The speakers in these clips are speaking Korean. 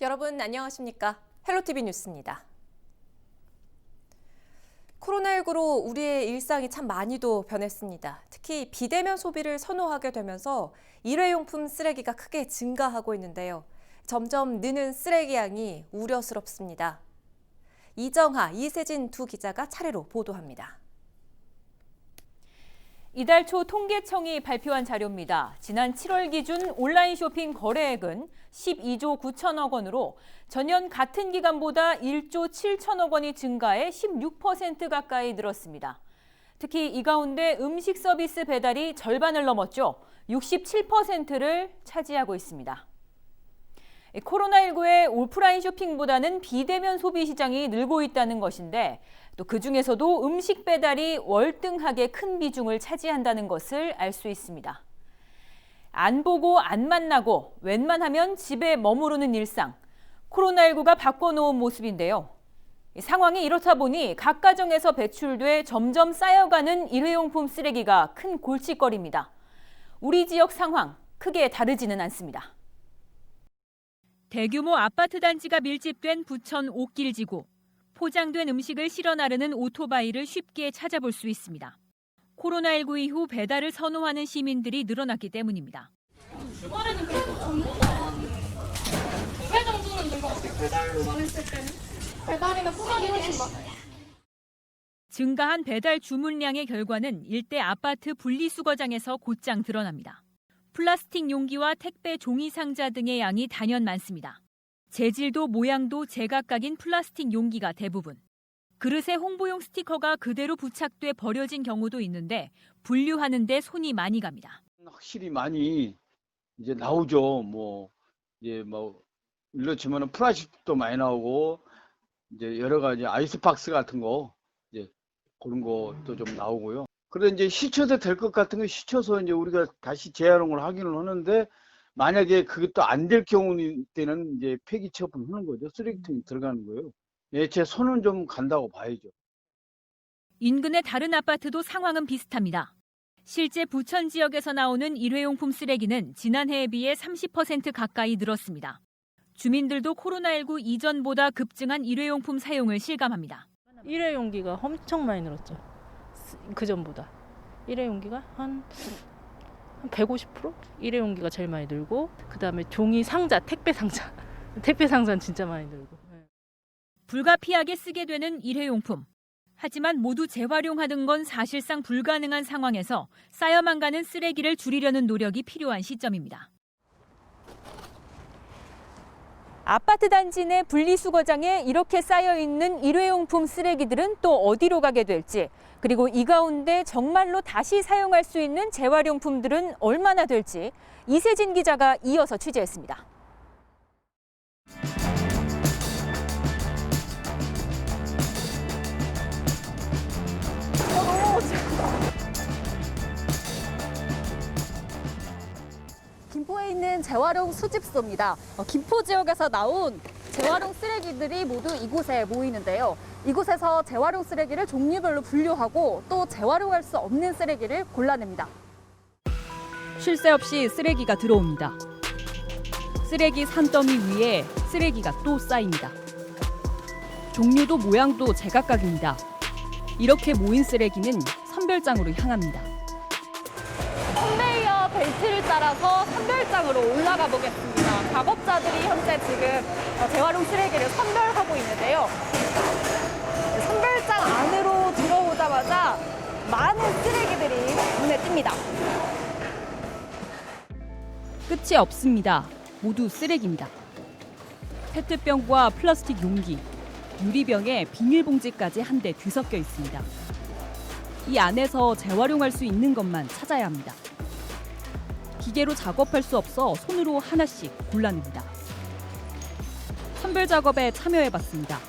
여러분 안녕하십니까? 헬로티비 뉴스입니다. 코로나19로 우리의 일상이 참 많이도 변했습니다. 특히 비대면 소비를 선호하게 되면서 일회용품 쓰레기가 크게 증가하고 있는데요. 점점 느는 쓰레기 양이 우려스럽습니다. 이정하, 이세진 두 기자가 차례로 보도합니다. 이달 초 통계청이 발표한 자료입니다. 지난 7월 기준 온라인 쇼핑 거래액은 12조 9천억 원으로 전년 같은 기간보다 1조 7천억 원이 증가해 16% 가까이 늘었습니다. 특히 이 가운데 음식 서비스 배달이 절반을 넘었죠. 67%를 차지하고 있습니다. 코로나19의 오프라인 쇼핑보다는 비대면 소비 시장이 늘고 있다는 것인데 또 그중에서도 음식 배달이 월등하게 큰 비중을 차지한다는 것을 알 수 있습니다. 안 보고 안 만나고 웬만하면 집에 머무르는 일상, 코로나19가 바꿔놓은 모습인데요. 상황이 이렇다 보니 각 가정에서 배출돼 점점 쌓여가는 일회용품 쓰레기가 큰 골칫거리입니다. 우리 지역 상황 크게 다르지는 않습니다. 대규모 아파트 단지가 밀집된 부천 옥길지구. 포장된 음식을 실어 나르는 오토바이를 쉽게 찾아볼 수 있습니다. 코로나19 이후 배달을 선호하는 시민들이 늘어났기 때문입니다. 주말에는 그래도 전부가 2회 정도는 된 것 같아요. 배달만 했을 때는. 배달이나 포장이 훨씬 많아요. 증가한 배달 주문량의 결과는 일대 아파트 분리수거장에서 곧장 드러납니다. 플라스틱 용기와 택배 종이 상자 등의 양이 단연 많습니다. 재질도 모양도 제각각인 플라스틱 용기가 대부분. 그릇에 홍보용 스티커가 그대로 부착돼 버려진 경우도 있는데 분류하는 데 손이 많이 갑니다. 확실히 많이 이제 나오죠. 일로 치면은 플라스틱도 많이 나오고 이제 여러 가지 아이스박스 같은 거 이제 그런 것도 좀 나오고요. 그래 이제 시쳐도 될 것 같은 거 시쳐서 이제 우리가 다시 재활용을 하기는 하는데 만약에 그것도 안 될 경우 때는 이제 폐기 처분하는 거죠. 쓰레기통에 들어가는 거예요. 예, 제 손은 좀 간다고 봐야죠. 인근의 다른 아파트도 상황은 비슷합니다. 실제 부천 지역에서 나오는 일회용품 쓰레기는 지난해에 비해 30% 가까이 늘었습니다. 주민들도 코로나19 이전보다 급증한 일회용품 사용을 실감합니다. 일회용기가 엄청 많이 늘었죠. 그전보다. 일회용기가 한 150%? 일회용기가 제일 많이 늘고 그다음에 종이 상자, 택배 상자. 택배 상자는 진짜 많이 늘고. 불가피하게 쓰게 되는 일회용품. 하지만 모두 재활용하는 건 사실상 불가능한 상황에서 쌓여만 가는 쓰레기를 줄이려는 노력이 필요한 시점입니다. 아파트 단지 내 분리수거장에 이렇게 쌓여있는 일회용품 쓰레기들은 또 어디로 가게 될지, 그리고 이 가운데 정말로 다시 사용할 수 있는 재활용품들은 얼마나 될지 이세진 기자가 이어서 취재했습니다. 김포에 있는 재활용 수집소입니다. 김포 지역에서 나온 재활용 쓰레기들이 모두 이곳에 모이는데요. 이곳에서 재활용 쓰레기를 종류별로 분류하고 또 재활용할 수 없는 쓰레기를 골라냅니다. 쉴 새 없이 쓰레기가 들어옵니다. 쓰레기 산더미 위에 쓰레기가 또 쌓입니다. 종류도 모양도 제각각입니다. 이렇게 모인 쓰레기는 선별장으로 향합니다. 컨베이어 벨트를 따라서 선별장으로 올라가 보겠습니다. 작업자들이 현재 지금 재활용 쓰레기를 선별하고 있는데요. 선별장 안으로 들어오자마자 많은 쓰레기들이 눈에 띕니다. 끝이 없습니다. 모두 쓰레기입니다. 페트병과 플라스틱 용기, 유리병에 비닐봉지까지 한데 뒤섞여 있습니다. 이 안에서 재활용할 수 있는 것만 찾아야 합니다. 기계로 작업할 수 없어 손으로 하나씩 골라냅니다. 선별 작업에 참여해봤습니다.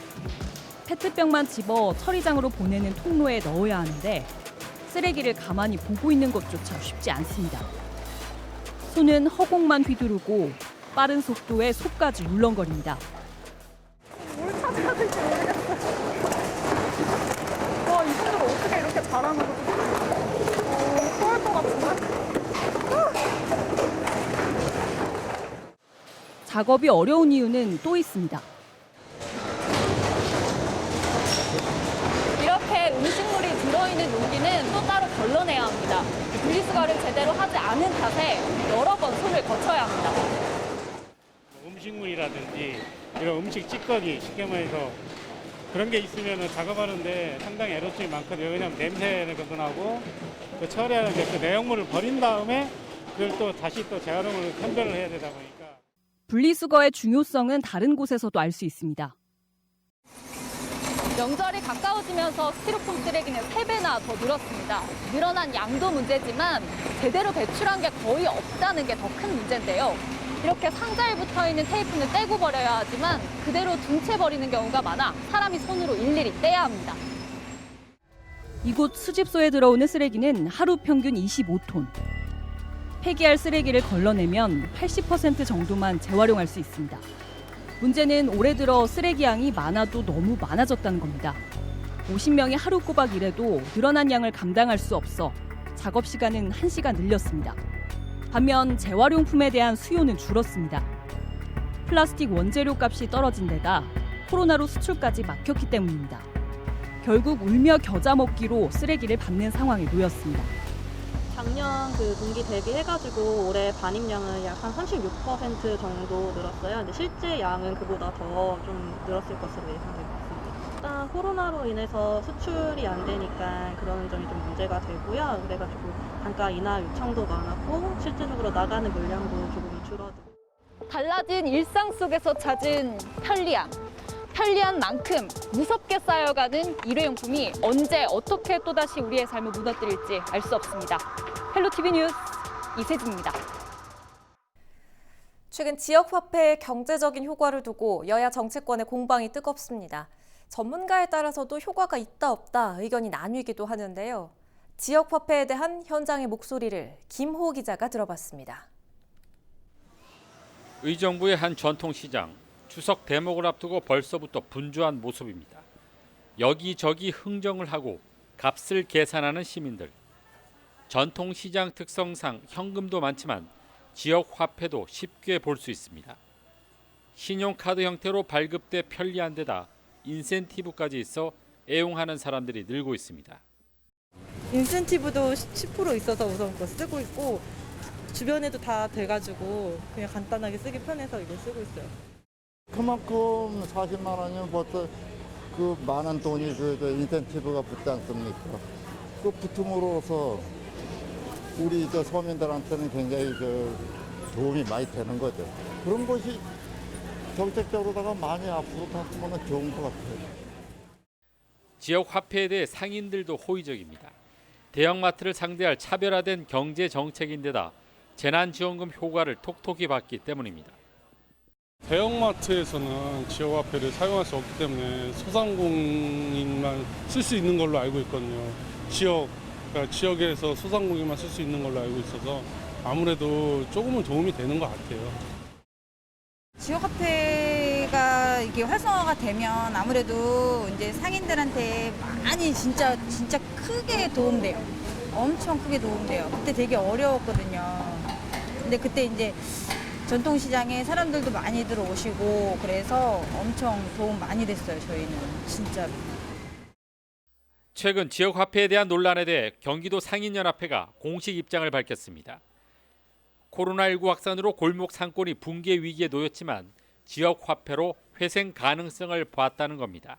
페트병만 집어 처리장으로 보내는 통로에 넣어야 하는데 쓰레기를 가만히 보고 있는 것조차 쉽지 않습니다. 손은 허공만 휘두르고 빠른 속도에 속까지 울렁거립니다. 뭘 찾아야 될지 모르겠어요. 와, 이 친구가 어떻게 이렇게 잘하는 거지? 토할 것 같은데? 작업이 어려운 이유는 또 있습니다. 이렇게 음식물이 들어있는 용기는 또 따로 걸러내야 합니다. 분리수거를 제대로 하지 않은 탓에 여러 번 손을 거쳐야 합니다. 음식물이라든지 이런 음식 찌꺼기 쉽게 말해서 그런 게 있으면 작업하는데 상당히 에러점이 많거든요. 왜냐하면 냄새가 나고 그 처리하는데 그 내용물을 버린 다음에 그걸 또 다시 또 재활용을 선별을 해야 되다 보니까. 분리수거의 중요성은 다른 곳에서도 알 수 있습니다. 명절이 가까워지면서 스티로폼 쓰레기는 3배나 더 늘었습니다. 늘어난 양도 문제지만 제대로 배출한 게 거의 없다는 게 더 큰 문제인데요. 이렇게 상자에 붙어있는 테이프는 떼고 버려야 하지만 그대로 둔 채 버리는 경우가 많아 사람이 손으로 일일이 떼야 합니다. 이곳 수집소에 들어오는 쓰레기는 하루 평균 25톤. 폐기할 쓰레기를 걸러내면 80% 정도만 재활용할 수 있습니다. 문제는 올해 들어 쓰레기 양이 많아도 너무 많아졌다는 겁니다. 50명이 하루 꼬박 일해도 늘어난 양을 감당할 수 없어 작업 시간은 1시간 늘렸습니다. 반면 재활용품에 대한 수요는 줄었습니다. 플라스틱 원재료 값이 떨어진 데다 코로나로 수출까지 막혔기 때문입니다. 결국 울며 겨자 먹기로 쓰레기를 받는 상황에 놓였습니다. 작년 그 분기 대비해가지고 올해 반입량은 약 한 36% 정도 늘었어요. 근데 실제 양은 그보다 더 좀 늘었을 것으로 예상되고 있습니다. 일단 코로나로 인해서 수출이 안 되니까 그런 점이 좀 문제가 되고요. 그래가지고 단가 인하 요청도 많았고 실질적으로 나가는 물량도 조금 줄어들고. 달라진 일상 속에서 찾은 편리함. 편리한 만큼 무섭게 쌓여가는 일회용품이 언제 어떻게 또다시 우리의 삶을 무너뜨릴지 알 수 없습니다. 헬로티비 뉴스 이세진입니다. 최근 지역화폐의 경제적인 효과를 두고 여야 정치권의 공방이 뜨겁습니다. 전문가에 따라서도 효과가 있다 없다 의견이 나뉘기도 하는데요. 지역화폐에 대한 현장의 목소리를 김호 기자가 들어봤습니다. 의정부의 한 전통시장, 추석 대목을 앞두고 벌써부터 분주한 모습입니다. 여기저기 흥정을 하고 값을 계산하는 시민들. 전통시장 특성상 현금도 많지만 지역 화폐도 쉽게 볼 수 있습니다. 신용카드 형태로 발급돼 편리한 데다 인센티브까지 있어 애용하는 사람들이 늘고 있습니다. 인센티브도 10% 있어서 우선 그거 쓰고 있고 주변에도 다 돼가지고 그냥 간단하게 쓰기 편해서 이거 쓰고 있어요. 그만큼 40만 원이면 벌써 그 많은 돈이 그 인센티브가 붙지 않습니까? 그 붙음으로써 우리 서민들한테는 굉장히 도움이 많이 되는 거죠. 그런 것이 정책적으로다가 많이 앞으로 갔으면 좋은 것 같아요. 지역 화폐에 대해 상인들도 호의적입니다. 대형마트를 상대할 차별화된 경제 정책인데다 재난지원금 효과를 톡톡히 봤기 때문입니다. 대형마트에서는 지역화폐를 사용할 수 없기 때문에 소상공인만 쓸 수 있는 걸로 알고 있거든요. 지역에서 소상공인만 쓸 수 있는 걸로 알고 있어서 아무래도 조금은 도움이 되는 것 같아요. 지역화폐가 이게 활성화가 되면 아무래도 이제 상인들한테 많이 진짜 크게 도움돼요. 엄청 크게 도움돼요. 그때 되게 어려웠거든요. 근데 그때 이제 전통시장에 사람들도 많이 들어오시고 그래서 엄청 도움 많이 됐어요. 저희는 진짜로. 최근 지역화폐에 대한 논란에 대해 경기도 상인연합회가 공식 입장을 밝혔습니다. 코로나19 확산으로 골목 상권이 붕괴 위기에 놓였지만 지역화폐로 회생 가능성을 봤다는 겁니다.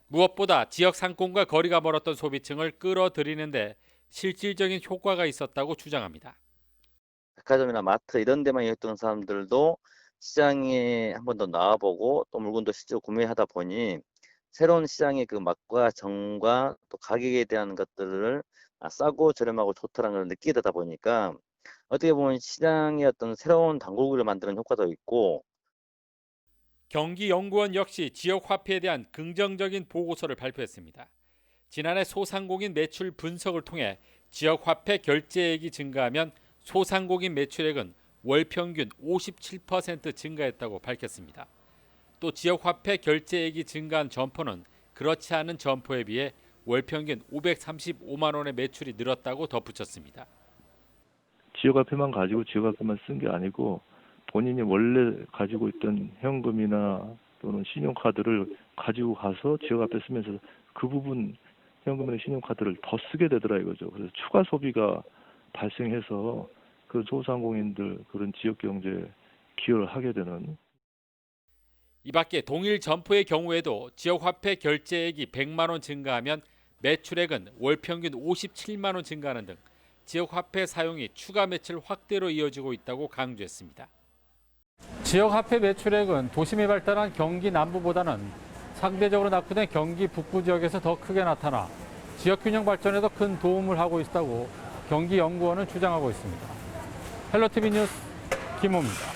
무엇보다 지역 상권과 거리가 멀었던 소비층을 끌어들이는데 실질적인 효과가 있었다고 주장합니다. 백화점이나 마트 이런 데만 있던 사람들도 시장에 한 번 더 나와보고 또 물건도 실제로 구매하다 보니 새로운 시장의 그 맛과 정과 또 가격에 대한 것들을 싸고 저렴하고 좋다는 걸 느끼게 되다 보니까 어떻게 보면 시장의 어떤 새로운 단골을 만드는 효과도 있고. 경기연구원 역시 지역화폐에 대한 긍정적인 보고서를 발표했습니다. 지난해 소상공인 매출 분석을 통해 지역화폐 결제액이 증가하면 소상공인 매출액은 월 평균 57% 증가했다고 밝혔습니다. 또 지역화폐 결제액이 증가한 점포는 그렇지 않은 점포에 비해 월 평균 535만 원의 매출이 늘었다고 덧붙였습니다. 지역화폐만 가지고 지역화폐만 쓴 게 아니고 본인이 원래 가지고 있던 현금이나 또는 신용카드를 가지고 가서 지역 앞에 쓰면서 그 부분 현금이나 신용카드를 더 쓰게 되더라 이거죠. 그래서 추가 소비가 발생해서 그 소상공인들 그런 지역 경제에 기여를 하게 되는. 이 밖에 동일 점포의 경우에도 지역 화폐 결제액이 100만 원 증가하면 매출액은 월 평균 57만 원 증가하는 등 지역 화폐 사용이 추가 매출 확대로 이어지고 있다고 강조했습니다. 지역 화폐 매출액은 도심이 발달한 경기 남부보다는 상대적으로 낙후된 경기 북부 지역에서 더 크게 나타나 지역 균형 발전에도 큰 도움을 하고 있다고 경기연구원은 주장하고 있습니다. 헬로티비 뉴스 김호입니다.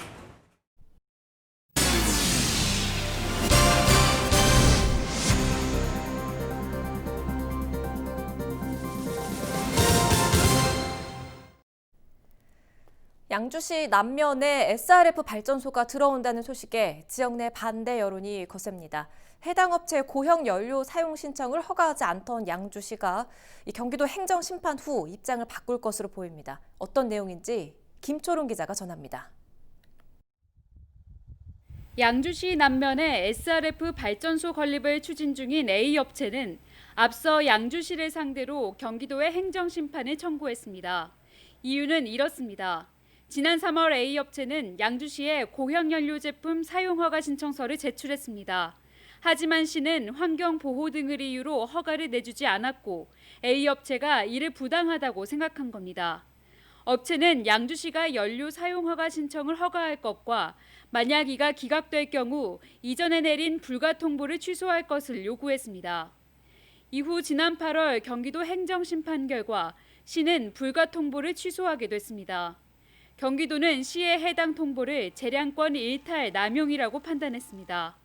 양주시 남면에 SRF 발전소가 들어온다는 소식에 지역 내 반대 여론이 거셉니다. 해당 업체의 고형 연료 사용 신청을 허가하지 않던 양주시가 경기도 행정심판 후 입장을 바꿀 것으로 보입니다. 어떤 내용인지 김초롱 기자가 전합니다. 양주시 남면에 SRF 발전소 건립을 추진 중인 A업체는 앞서 양주시를 상대로 경기도에 행정심판을 청구했습니다. 이유는 이렇습니다. 지난 3월 A업체는 양주시에 고형연료 제품 사용허가 신청서를 제출했습니다. 하지만 시는 환경보호 등을 이유로 허가를 내주지 않았고 A업체가 이를 부당하다고 생각한 겁니다. 업체는 양주시가 연료 사용허가 신청을 허가할 것과 만약 이가 기각될 경우 이전에 내린 불가통보를 취소할 것을 요구했습니다. 이후 지난 8월 경기도 행정심판 결과 시는 불가통보를 취소하게 됐습니다. 경기도는 시의 해당 통보를 재량권 일탈 남용이라고 판단했습니다.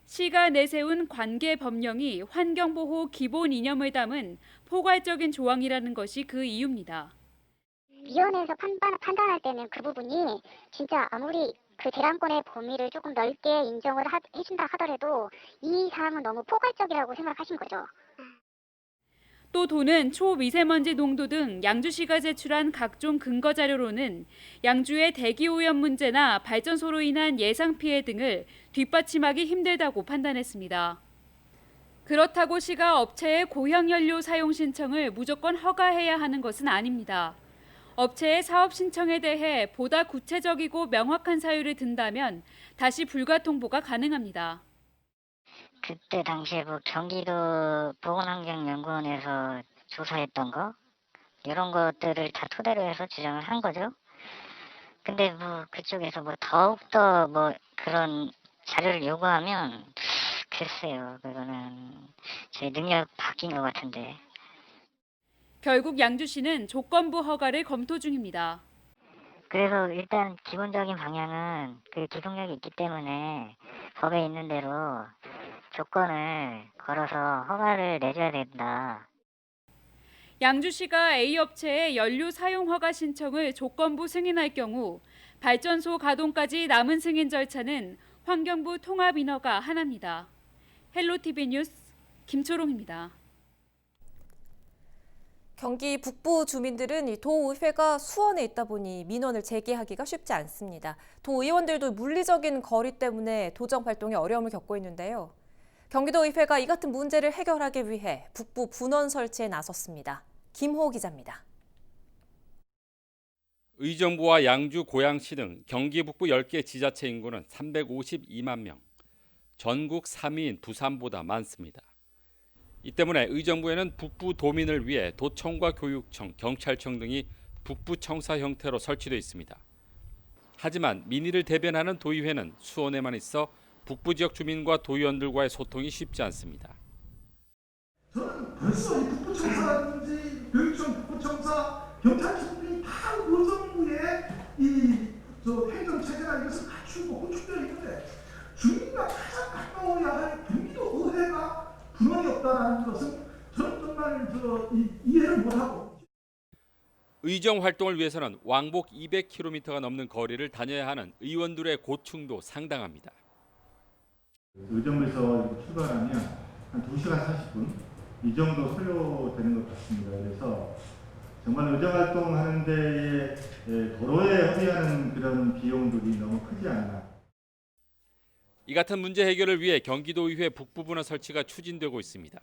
시가 내세운 관계 법령이 환경보호 기본 이념을 담은 포괄적인 조항이라는 것이 그 이유입니다. 위원회에서 판단할 때는 그 부분이 진짜 아무리 그 재량권의 범위를 조금 넓게 인정을 해준다 하더라도 이 사항은 너무 포괄적이라고 생각하신 거죠. 또 도는 초미세먼지 농도 등 양주시가 제출한 각종 근거 자료로는 양주의 대기오염 문제나 발전소로 인한 예상 피해 등을 뒷받침하기 힘들다고 판단했습니다. 그렇다고 시가 업체의 고형연료 사용 신청을 무조건 허가해야 하는 것은 아닙니다. 업체의 사업 신청에 대해 보다 구체적이고 명확한 사유를 든다면 다시 불가통보가 가능합니다. 그때 당시에 뭐 경기도 보건환경연구원에서 조사했던 거 이런 것들을 다 토대로 해서 주장을 한 거죠. 근데 뭐 그쪽에서 뭐 더욱더 뭐 그런 자료를 요구하면 글쎄요, 그거는 제 능력 바뀐 것 같은데. 결국 양주시는 조건부 허가를 검토 중입니다. 그래서 일단 기본적인 방향은 그 기동력이 있기 때문에 법에 있는 대로 조건을 걸어서 허가를 내줘야 된다. 양주시가 A업체의 연료 사용 허가 신청을 조건부 승인할 경우 발전소 가동까지 남은 승인 절차는 환경부 통합 인허가 하나입니다. 헬로티비 뉴스 김초롱입니다. 경기 북부 주민들은 도의회가 수원에 있다 보니 민원을 제기하기가 쉽지 않습니다. 도의원들도 물리적인 거리 때문에 도정 활동에 어려움을 겪고 있는데요. 경기도의회가 이 같은 문제를 해결하기 위해 북부 분원 설치에 나섰습니다. 김호 기자입니다. 의정부와 양주, 고양시 등 경기 북부 10개 지자체 인구는 352만 명, 전국 3위인 부산보다 많습니다. 이 때문에 의정부에는 북부 도민을 위해 도청과 교육청, 경찰청 등이 북부청사 형태로 설치되어 있습니다. 하지만 민의를 대변하는 도의회는 수원에만 있어 북부 지역 주민과 도의원들과의 소통이 쉽지 않습니다. 저는 벌써 이 북부청사라든지 교육청, 북부청사, 경찰청이 다 의정부의 행정체제나 이것을 갖추고 구축되어 있는데 주민과 가장 가까워야 할 경기도 의회가 분원이 없다는 것은 저는 정말 이해를 못하고. 의정 활동을 위해서는 왕복 200km가 넘는 거리를 다녀야 하는 의원들의 고충도 상당합니다. 의정부에서 출발하면 한 2시간 40분 이 정도 소요되는 것 같습니다. 그래서 정말 의정활동 하는 데에 도로에 허비하는 그런 비용들이 너무 크지 않나. 이 같은 문제 해결을 위해 경기도의회 북부분원 설치가 추진되고 있습니다.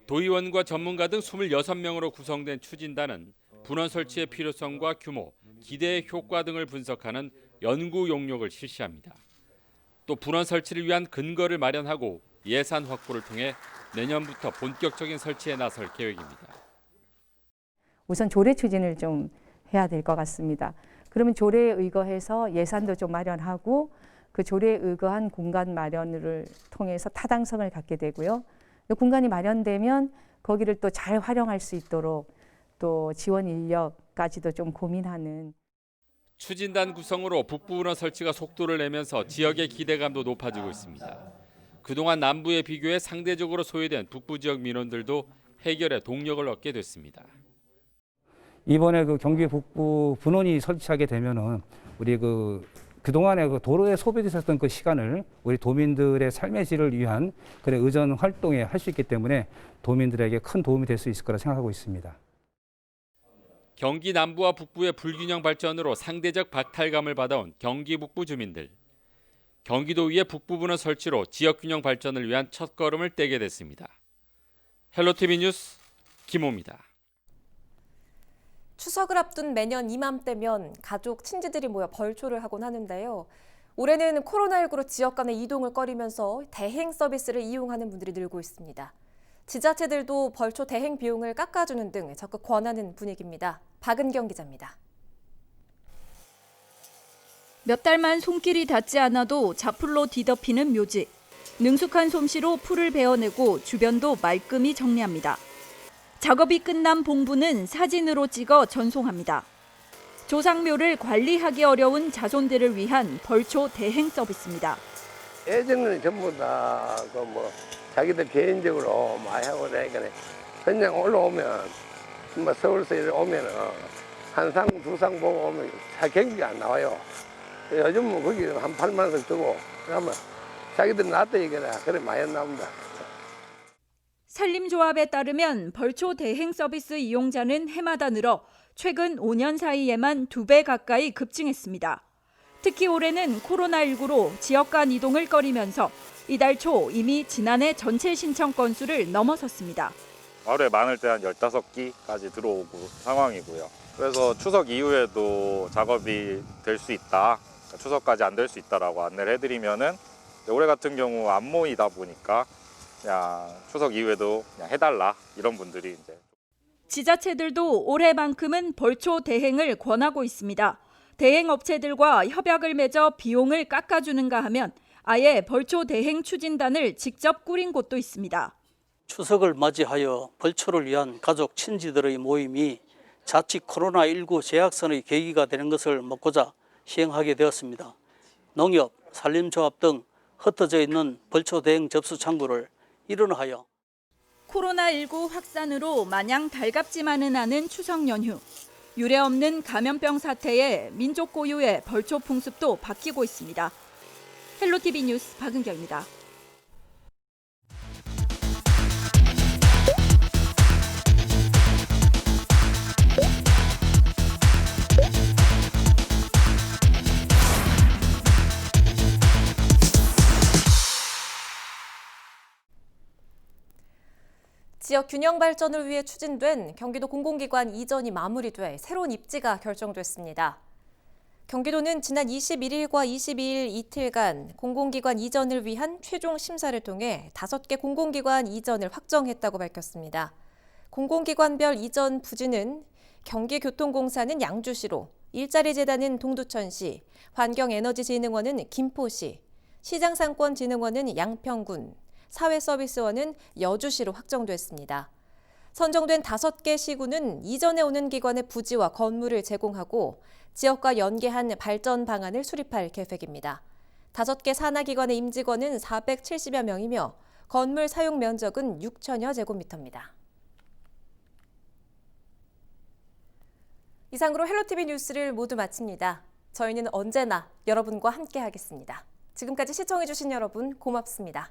도의원과 전문가 등 26명으로 구성된 추진단은 분원 설치의 필요성과 규모, 기대 효과 등을 분석하는 연구 용역을 실시합니다. 또 분원 설치를 위한 근거를 마련하고 예산 확보를 통해 내년부터 본격적인 설치에 나설 계획입니다. 우선 조례 추진을 좀 해야 될 것 같습니다. 그러면 조례에 의거해서 예산도 좀 마련하고 그 조례에 의거한 공간 마련을 통해서 타당성을 갖게 되고요. 공간이 마련되면 거기를 또 잘 활용할 수 있도록 또 지원 인력까지도 좀 고민하는. 추진단 구성으로 북부분원 설치가 속도를 내면서 지역의 기대감도 높아지고 있습니다. 그동안 남부에 비교해 상대적으로 소외된 북부 지역 민원들도 해결에 동력을 얻게 됐습니다. 이번에 그 경기 북부 분원이 설치하게 되면은 우리 그동안에 그 도로에 소비되셨던 그 시간을 우리 도민들의 삶의 질을 위한 그런 의전 활동에 할 수 있기 때문에 도민들에게 큰 도움이 될 수 있을 거라 생각하고 있습니다. 경기 남부와 북부의 불균형 발전으로 상대적 박탈감을 받아온 경기 북부 주민들. 경기도의회 북부분원 설치로 지역균형 발전을 위한 첫걸음을 떼게 됐습니다. 헬로티비 뉴스 김호입니다. 추석을 앞둔 매년 이맘때면 가족, 친지들이 모여 벌초를 하곤 하는데요. 올해는 코로나19로 지역 간의 이동을 꺼리면서 대행 서비스를 이용하는 분들이 늘고 있습니다. 지자체들도 벌초 대행 비용을 깎아주는 등 적극 권하는 분위기입니다. 박은경 기자입니다. 몇 달만 손길이 닿지 않아도 자풀로 뒤덮이는 묘지. 능숙한 솜씨로 풀을 베어내고 주변도 말끔히 정리합니다. 작업이 끝난 봉부는 사진으로 찍어 전송합니다. 조상묘를 관리하기 어려운 자손들을 위한 벌초 대행 서비스입니다. 예전에는 전부 다 자기들 개인적으로 많이 하고 그러니까 그냥 올라오면 서울서 오면 한 상, 두 상 보고 오면 경비가 안 나와요. 요즘은 거기 한 8만 원 주고 그러면 자기들 놨다니까 그래 많이 나옵니다. 산림조합에 따르면 벌초 대행 서비스 이용자는 해마다 늘어 최근 5년 사이에만 2배 가까이 급증했습니다. 특히 올해는 코로나19로 지역 간 이동을 꺼리면서 이달 초 이미 지난해 전체 신청 건수를 넘어섰습니다. 하루에 많을 때 한 15기까지 들어오고 상황이고요. 그래서 추석 이후에도 작업이 될 수 있다, 추석까지 안 될 수 있다라고 안내를 해드리면은 올해 같은 경우 안 모이다 보니까 그냥 추석 이후에도 그냥 해달라 이런 분들이 이제. 지자체들도 올해만큼은 벌초 대행을 권하고 있습니다. 대행 업체들과 협약을 맺어 비용을 깎아주는가 하면 아예 벌초 대행 추진단을 직접 꾸린 곳도 있습니다. 추석을 맞이하여 벌초를 위한 가족 친지들의 모임이 자칫 코로나19 재확산의 계기가 되는 것을 막고자 시행하게 되었습니다. 농협, 산림조합 등 흩어져 있는 벌초 대행 접수 창구를 일원화하여 코로나19 확산으로 마냥 달갑지만은 않은 추석 연휴. 유례없는 감염병 사태에 민족 고유의 벌초 풍습도 바뀌고 있습니다. 헬로티비 뉴스 박은경입니다. 지역 균형 발전을 위해 추진된 경기도 공공기관 이전이 마무리돼 새로운 입지가 결정됐습니다. 경기도는 지난 21일과 22일 이틀간 공공기관 이전을 위한 최종 심사를 통해 5개 공공기관 이전을 확정했다고 밝혔습니다. 공공기관별 이전 부지는 경기교통공사는 양주시로, 일자리재단은 동두천시, 환경에너지진흥원은 김포시, 시장상권진흥원은 양평군, 사회서비스원은 여주시로 확정됐습니다. 선정된 5개 시군은 이전에 오는 기관의 부지와 건물을 제공하고 지역과 연계한 발전 방안을 수립할 계획입니다. 5개 산하기관의 임직원은 470여 명이며 건물 사용 면적은 6천여 제곱미터입니다. 이상으로 헬로티비 뉴스를 모두 마칩니다. 저희는 언제나 여러분과 함께하겠습니다. 지금까지 시청해주신 여러분 고맙습니다.